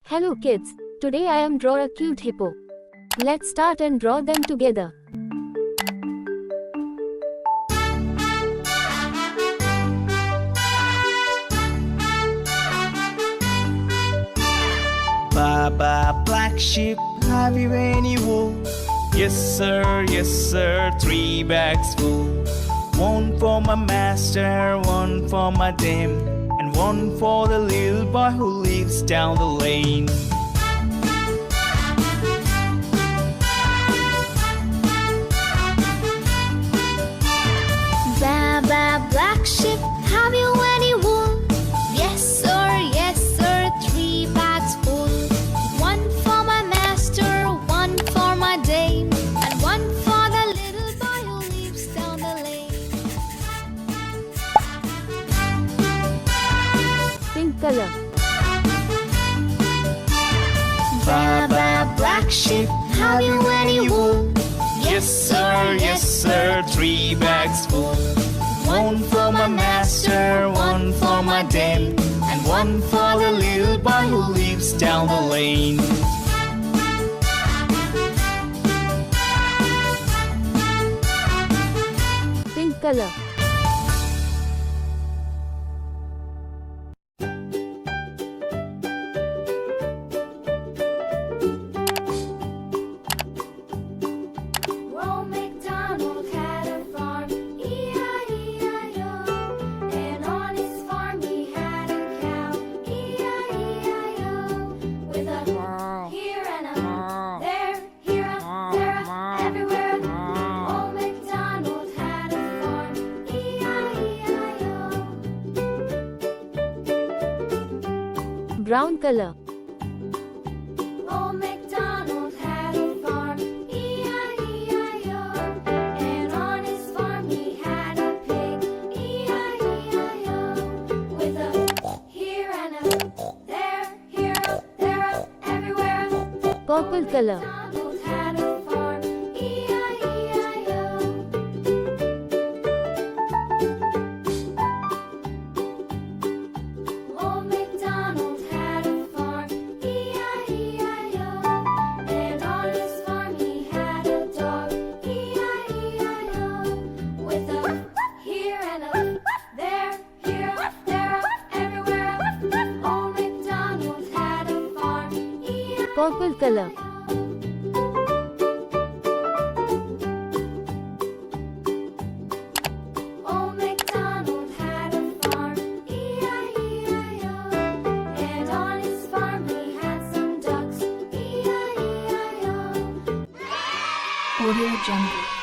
Hello kids, today I am draw a cute hippo. Let's start and draw them together. Baba, black sheep, have you any wool? Yes sir, 3 bags full. One for my master, one for my dame, and one for the little boy who lives down the lane. Baba, black sheep, have you any wool? Yes sir, 3 bags full. One for my master, one for my dame, and one for the little boy who lives down the lane. Pink color. Baba, black sheep, have you any wool? Yes sir, 3 bags full. One for my master, one for my dame, and one for the little boy who lives down the lane. Pink color. Old MacDonald had a farm, E-I-E-I-O. And on his farm he had a cow, E-I-E-I-O. With a here and a there, everywhere. Old MacDonald had a farm, E-I-E-I-O. Brown color. Old MacDonald had a farm, E-I-E-I-O. And on his farm he had a pig, E-I-E-I-O. With a here and a there, everywhere. Purple color. MacDonald had a farm, E-I-E-I-O. Old MacDonald had a farm, E-I-E-I-O. And on his farm he had a dog, E-I-E-I-O. With a here and a there, everywhere. Old MacDonald had a farm, E-I-E-I-O. Purple color. Old MacDonald had a farm, E-I-E-I-O. And on his farm he had some ducks, E-I-E-I-O. Audio Jungle.